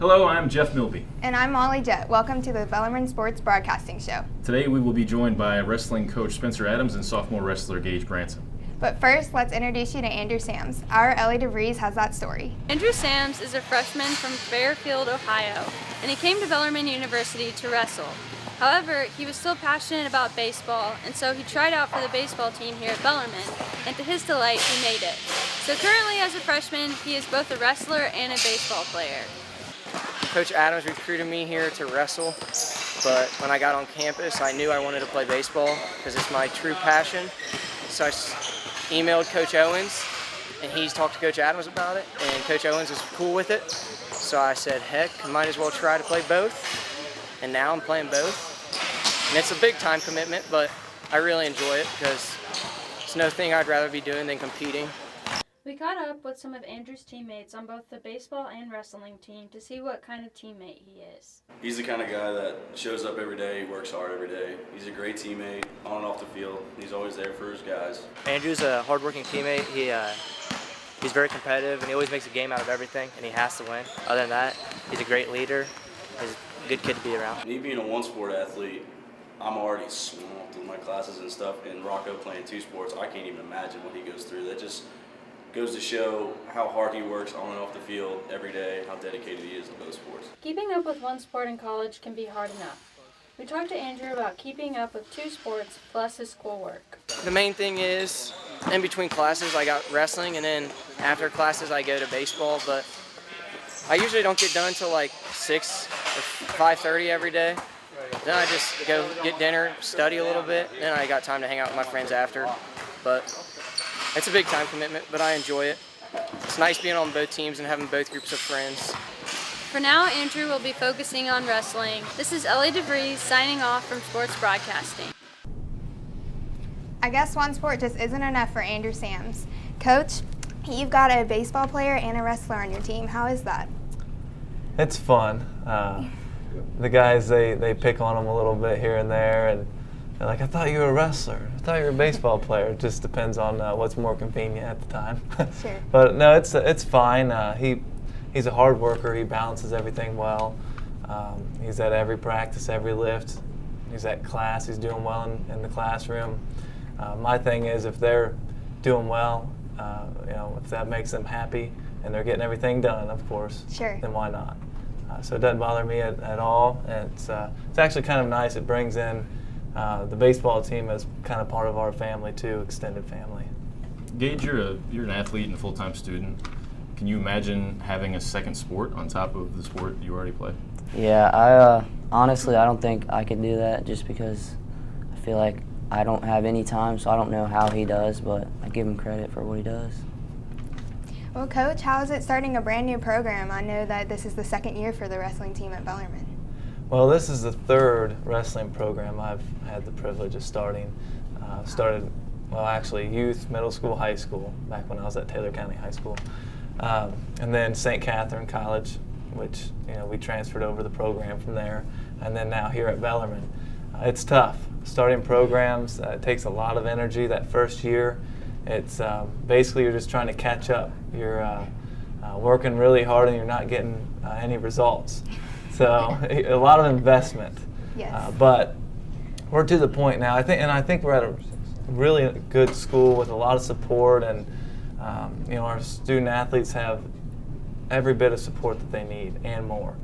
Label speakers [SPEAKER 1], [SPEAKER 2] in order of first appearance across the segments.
[SPEAKER 1] Hello, I'm Jeff Milby.
[SPEAKER 2] And I'm Molly Jett. Welcome to the Bellarmine Sports Broadcasting Show.
[SPEAKER 1] Today we will be joined by wrestling coach Spencer Adams and sophomore wrestler Gage Branson.
[SPEAKER 2] But first, let's introduce you to Andrew Sams. Our Ellie DeVries has that story.
[SPEAKER 3] Andrew Sams is a freshman from Fairfield, Ohio, and he came to Bellarmine University to wrestle. However, he was still passionate about baseball, and so he tried out for the baseball team here at Bellarmine, and to his delight, he made it. So currently, as a freshman, he is both a wrestler and a baseball player.
[SPEAKER 4] Coach Adams recruited me here to wrestle, but when I got on campus, I knew I wanted to play baseball because it's my true passion. So I emailed Coach Owens, and he's talked to Coach Adams about it, and Coach Owens was cool with it. So I said, heck, might as well try to play both, and now I'm playing both. And it's a big time commitment, but I really enjoy it because it's no thing I'd rather be doing than competing.
[SPEAKER 3] We caught up with some of Andrew's teammates on both the baseball and wrestling team to see what kind of teammate he is.
[SPEAKER 5] He's the kind of guy that shows up every day, works hard every day. He's a great teammate on and off the field. He's always there for his guys.
[SPEAKER 4] Andrew's a hardworking teammate. He's very competitive, and he always makes a game out of everything, and he has to win. Other than that, he's a great leader. He's a good kid to be around.
[SPEAKER 5] Me being a one-sport athlete, I'm already swamped with my classes and stuff, and Rocco playing two sports, I can't even imagine what he goes through. That just goes to show how hard he works on and off the field every day, how dedicated he is to both sports.
[SPEAKER 3] Keeping up with one sport in college can be hard enough. We talked to Andrew about keeping up with two sports plus his schoolwork.
[SPEAKER 4] The main thing is, in between classes, I got wrestling, and then after classes, I go to baseball, but I usually don't get done until like 6 or 5:30 every day. Then I just go get dinner, study a little bit, then I got time to hang out with my friends after. But it's a big time commitment, but I enjoy it. It's nice being on both teams and having both groups of friends.
[SPEAKER 3] For now, Andrew will be focusing on wrestling. This is Ellie DeVries signing off from Sports Broadcasting.
[SPEAKER 2] I guess one sport just isn't enough for Andrew Sams. Coach, you've got a baseball player and a wrestler on your team. How is that?
[SPEAKER 6] It's fun. The guys, they pick on him a little bit here and there, and they're like, I thought you were a wrestler. I thought you were a baseball player. It just depends on what's more convenient at the time.
[SPEAKER 2] Sure.
[SPEAKER 6] But no, it's fine. He's a hard worker. He balances everything well. He's at every practice, every lift. He's at class. He's doing well in the classroom. My thing is, if they're doing well, if that makes them happy and they're getting everything done, of course,
[SPEAKER 2] Sure.
[SPEAKER 6] then why not? So it doesn't bother me at all. And it's actually kind of nice. It brings in the baseball team as kind of part of our family too, extended family.
[SPEAKER 1] Gage, you're an athlete and a full-time student. Can you imagine having a second sport on top of the sport you already play?
[SPEAKER 7] Yeah, honestly, I don't think I could do that just because I feel like I don't have any time, so I don't know how he does, but I give him credit for what he does.
[SPEAKER 2] Well, Coach, how is it starting a brand new program? I know that this is the second year for the wrestling team at Bellarmine.
[SPEAKER 6] Well, this is the third wrestling program I've had the privilege of starting. Actually youth, middle school, high school, back when I was at Taylor County High School. And then St. Catherine College, which we transferred over the program from there, and then now here at Bellarmine. It's tough. Starting programs, it takes a lot of energy that first year. It's basically you're just trying to catch up. You're working really hard and you're not getting any results. So a lot of investment.
[SPEAKER 2] Yes.
[SPEAKER 6] But we're to the point now. I think we're at a really good school with a lot of support, and our student athletes have every bit of support that they need and more,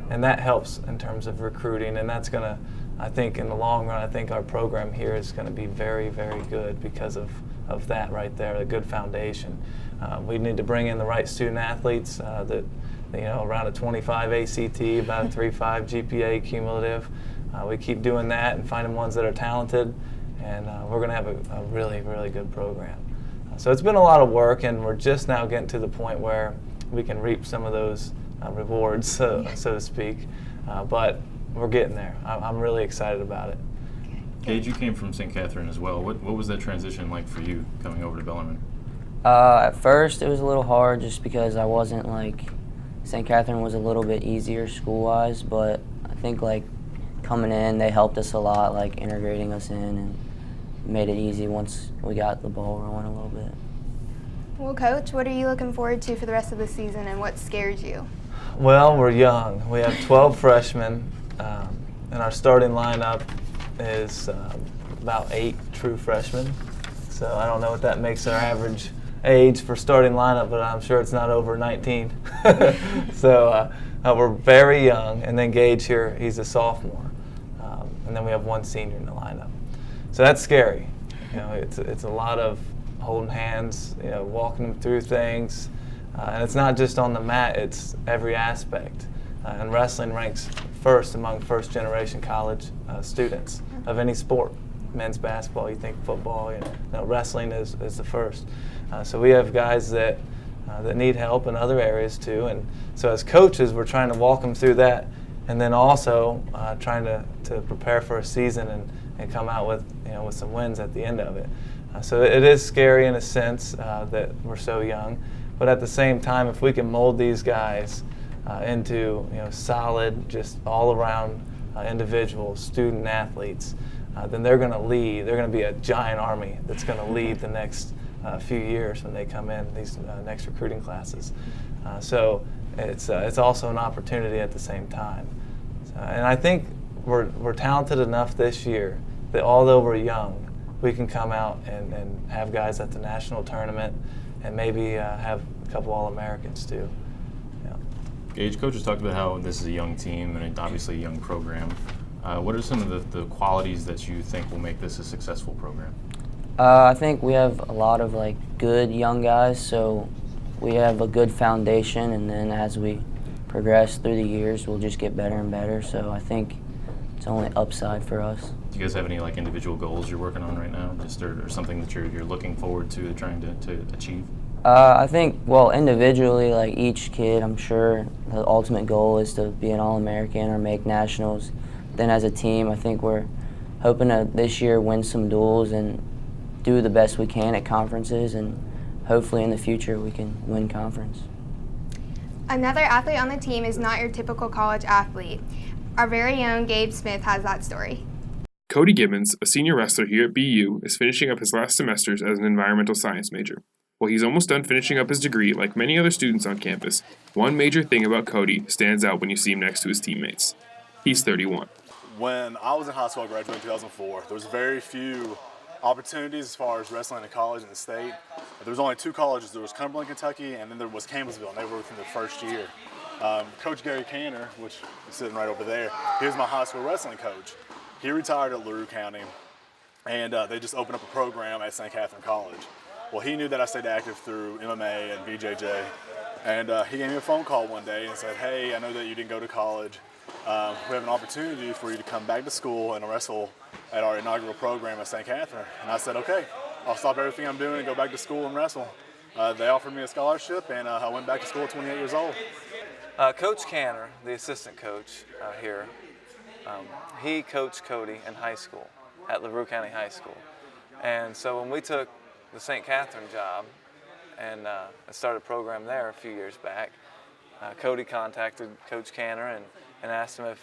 [SPEAKER 6] and that helps in terms of recruiting. And that's gonna, I think, in the long run, I think our program here is going to be very, very good because of that right there, a good foundation. We need to bring in the right student athletes around a 25 ACT, about a 3.5 GPA cumulative. We keep doing that and finding ones that are talented, and we're going to have a really, really good program. So it's been a lot of work, and we're just now getting to the point where we can reap some of those rewards, so to speak. But we're getting there. I'm really excited about it.
[SPEAKER 1] Gage, you came from St. Catherine as well. What was that transition like for you coming over to Bellarmine?
[SPEAKER 7] At first, it was a little hard just because I wasn't St. Catherine was a little bit easier school-wise, but I think coming in, they helped us a lot, integrating us in, and made it easy once we got the ball rolling a little bit.
[SPEAKER 2] Well, Coach, what are you looking forward to for the rest of the season, and what scares you?
[SPEAKER 6] Well, we're young. We have 12 freshmen, and our starting lineup is about 8 true freshmen. So I don't know what that makes our average age for starting lineup, but I'm sure it's not over 19. So we're very young, and then Gage here, he's a sophomore, and then we have 1 senior in the lineup. So that's scary. You know, it's a lot of holding hands, you know, walking them through things, and it's not just on the mat; it's every aspect. And wrestling ranks first among first-generation college students of any sport. Men's basketball, you think football, you know, wrestling is the first. So we have guys that need help in other areas too, and so as coaches, we're trying to walk them through that, and then also trying to prepare for a season and come out with with some wins at the end of it. So it is scary in a sense that we're so young, but at the same time, if we can mold these guys into solid, just all around individuals, student athletes, then they're going to lead. They're going to be a giant army that's going to lead the next few years when they come in these next recruiting classes. So it's also an opportunity at the same time. And I think we're talented enough this year that although we're young, we can come out and have guys at the national tournament and maybe have a couple All-Americans too. Yeah.
[SPEAKER 1] Gage, Coach has talked about how this is a young team and obviously a young program. What are some of the qualities that you think will make this a successful program?
[SPEAKER 7] I think we have a lot of good young guys, so we have a good foundation, and then as we progress through the years, we'll just get better and better. So I think it's only upside for us.
[SPEAKER 1] Do you guys have any individual goals you're working on right now, or something that you're looking forward to trying to achieve?
[SPEAKER 7] I think, well, individually, each kid, I'm sure the ultimate goal is to be an All-American or make nationals. Then as a team, I think we're hoping to this year win some duels and do the best we can at conferences, and hopefully in the future we can win conference.
[SPEAKER 2] Another athlete on the team is not your typical college athlete. Our very own Gabe Smith has that story.
[SPEAKER 8] Cody Gibbons, a senior wrestler here at BU, is finishing up his last semesters as an environmental science major. While he's almost done finishing up his degree, like many other students on campus, one major thing about Cody stands out when you see him next to his teammates. He's 31.
[SPEAKER 9] When I was in high school, I graduated in 2004. There was very few opportunities as far as wrestling in college in the state. There was only 2 colleges. There was Cumberland, Kentucky, and then there was Campbellsville, and they were within their first year. Coach Gary Canner, which is sitting right over there, he was my high school wrestling coach. He retired at LaRue County, and they just opened up a program at St. Catherine College. Well, he knew that I stayed active through MMA and BJJ, and he gave me a phone call one day and said, "Hey, I know that you didn't go to college. We have an opportunity for you to come back to school and wrestle at our inaugural program at St. Catherine." And I said, "Okay, I'll stop everything I'm doing and go back to school and wrestle." They offered me a scholarship, and I went back to school at 28 years old.
[SPEAKER 6] Coach Canner, the assistant coach here, he coached Cody in high school at LaRue County High School. And so when we took the St. Catherine job and started a program there a few years back, Cody contacted Coach Canner and asked him if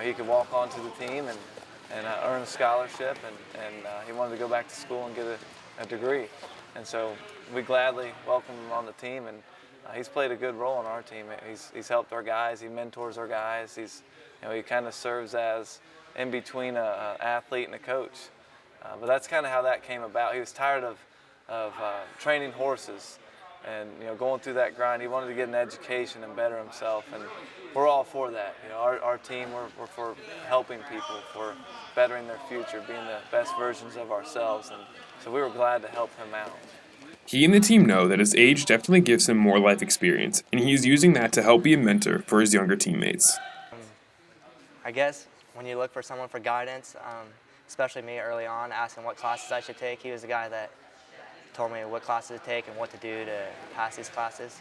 [SPEAKER 6] he could walk onto the team and earn a scholarship, and he wanted to go back to school and get a degree. And so we gladly welcomed him on the team, and he's played a good role on our team. He's helped our guys, he mentors our guys. He kind of serves as in between an athlete and a coach. But that's kind of how that came about. He was tired of training horses and going through that grind. He wanted to get an education and better himself, and we're all for that. Our team, we're for helping people, for bettering their future, being the best versions of ourselves, and so we were glad to help him out.
[SPEAKER 8] He and the team know that his age definitely gives him more life experience, and he is using that to help be a mentor for his younger teammates.
[SPEAKER 10] I guess when you look for someone for guidance, especially me early on, asking what classes I should take, he was the guy that told me what classes to take and what to do to pass these classes.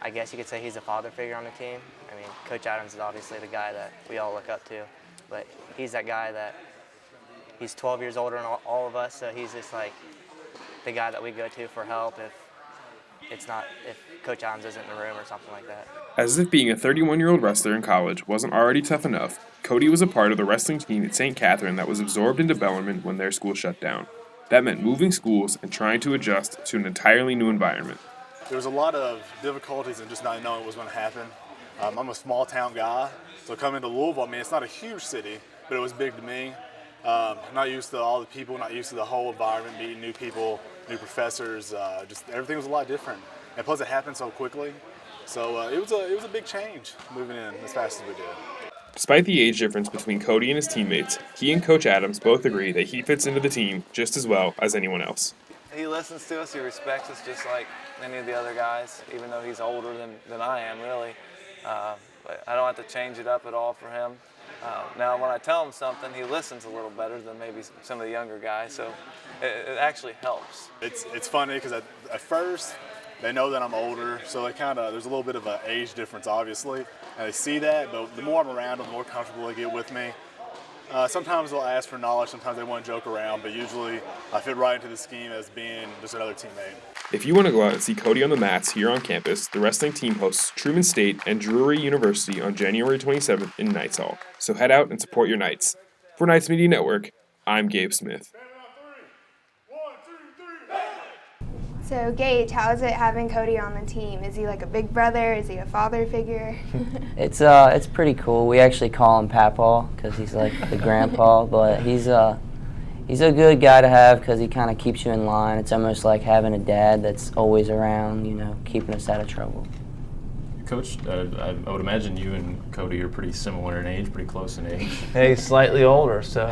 [SPEAKER 10] I guess you could say he's a father figure on the team. I mean, Coach Adams is obviously the guy that we all look up to, but he's that guy that he's 12 years older than all of us, so he's just the guy that we go to for help if Coach Adams isn't in the room or something like that.
[SPEAKER 8] As if being a 31-year-old wrestler in college wasn't already tough enough, Cody was a part of the wrestling team at St. Catherine that was absorbed into Bellarmine when their school shut down. That meant moving schools and trying to adjust to an entirely new environment.
[SPEAKER 9] there was a lot of difficulties in just not knowing what was going to happen. I'm a small town guy, so coming to Louisville, I mean, it's not a huge city, but it was big to me. Not used to all the people, not used to the whole environment, meeting new people, new professors, just everything was a lot different. And plus it happened so quickly. So it was a big change moving in as fast as we did.
[SPEAKER 8] Despite the age difference between Cody and his teammates, he and Coach Adams both agree that he fits into the team just as well as anyone else.
[SPEAKER 6] He listens to us, he respects us just like any of the other guys, even though he's older than I am, really. But I don't have to change it up at all for him. Now, when I tell him something, he listens a little better than maybe some of the younger guys, so it actually helps.
[SPEAKER 9] It's funny because at first, they know that I'm older, so there's a little bit of an age difference, obviously, and they see that, but the more I'm around them, the more comfortable they get with me. Sometimes they'll ask for knowledge, sometimes they want to joke around, but usually I fit right into the scheme as being just another teammate.
[SPEAKER 8] If you want to go out and see Cody on the mats here on campus, the wrestling team hosts Truman State and Drury University on January 27th in Knights Hall. So head out and support your Knights. For Knights Media Network, I'm Gabe Smith.
[SPEAKER 2] So Gage, how is it having Cody on the team? Is he like a big brother? Is he a father figure?
[SPEAKER 7] It's pretty cool. We actually call him Papaw because he's like the grandpa, but he's a good guy to have because he kind of keeps you in line. It's almost like having a dad that's always around, keeping us out of trouble.
[SPEAKER 1] Coach, I would imagine you and Cody are pretty similar in age, pretty close in age.
[SPEAKER 6] Yeah, he's slightly older, so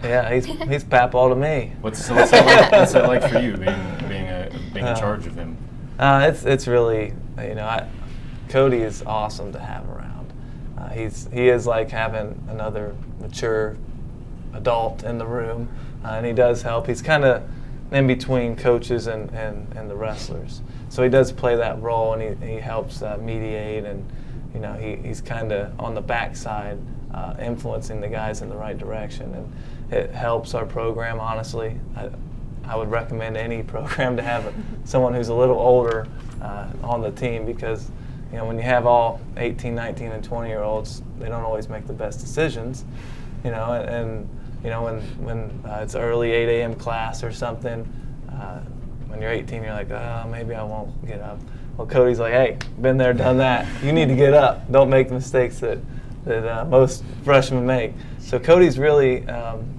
[SPEAKER 6] yeah, he's Papaw to me.
[SPEAKER 1] What's that like for you, being in charge of him?
[SPEAKER 6] It's really, Cody is awesome to have around. He is like having another mature adult in the room, and he does help. He's kind of in between coaches and the wrestlers, so he does play that role, and he helps mediate, and he's kind of on the backside influencing the guys in the right direction, and it helps our program. Honestly, I would recommend any program to have someone who's a little older on the team, because when you have all 18, 19, and 20-year-olds, they don't always make the best decisions, and when it's early 8 a.m. class or something, when you're 18, you're like, oh, maybe I won't get up. Well, Cody's like, hey, been there, done that. You need to get up. Don't make the mistakes that most freshmen make. So Cody's really,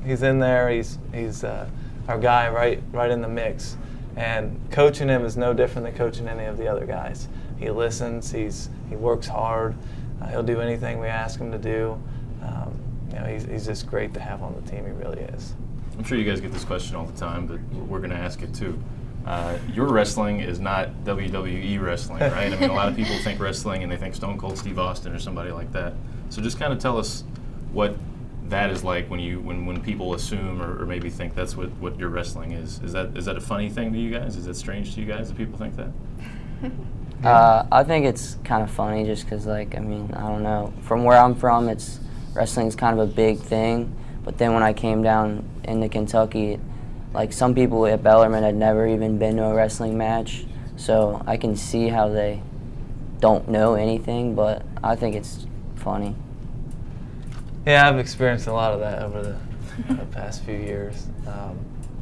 [SPEAKER 6] he's in there. He's our guy right in the mix. And coaching him is no different than coaching any of the other guys. He listens. He works hard. He'll do anything we ask him to do. He's just great to have on the team. He really is.
[SPEAKER 1] I'm sure you guys get this question all the time, but we're going to ask it too. Your wrestling is not WWE wrestling, right? I mean, a lot of people think wrestling and they think Stone Cold Steve Austin or somebody like that. So just kind of tell us what that is like when people assume or maybe think that's what your wrestling is. Is that a funny thing to you guys? Is that strange to you guys that people think that?
[SPEAKER 7] I think it's kind of funny just because, I don't know. From where I'm from, wrestling is kind of a big thing. But then when I came down into Kentucky, some people at Bellarmine had never even been to a wrestling match. So I can see how they don't know anything, but I think it's funny.
[SPEAKER 6] Yeah, I've experienced a lot of that over the past few years,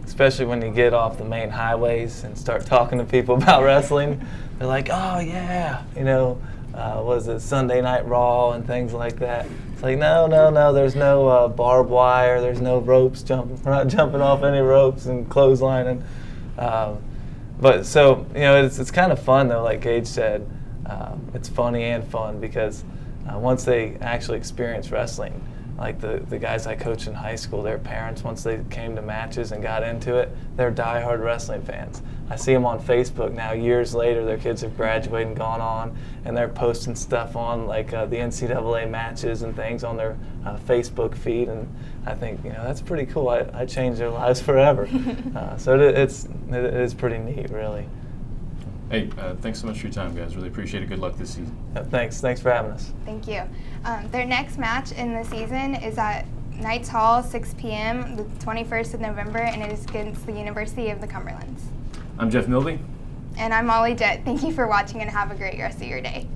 [SPEAKER 6] especially when you get off the main highways and start talking to people about wrestling. They're like, oh, yeah, was it Sunday Night Raw and things like that. It's like, no, there's no barbed wire, there's no ropes jumping. We're not jumping off any ropes and clotheslining. But so, it's kind of fun, though, like Gage said. It's funny and fun because once they actually experience wrestling, like the guys I coached in high school, their parents, once they came to matches and got into it, they're diehard wrestling fans. I see them on Facebook now, years later, their kids have graduated and gone on, and they're posting stuff on the NCAA matches and things on their Facebook feed, and I think, that's pretty cool. I changed their lives forever. So it is pretty neat, really.
[SPEAKER 1] Hey, thanks so much for your time, guys. Really appreciate it. Good luck this season.
[SPEAKER 6] Thanks for having us.
[SPEAKER 2] Thank you. Their next match in the season is at Knights Hall, 6 p.m., the 21st of November, and it is against the University of the Cumberlands.
[SPEAKER 1] I'm Jeff Milby.
[SPEAKER 2] And I'm Molly Jett. Thank you for watching and have a great rest of your day.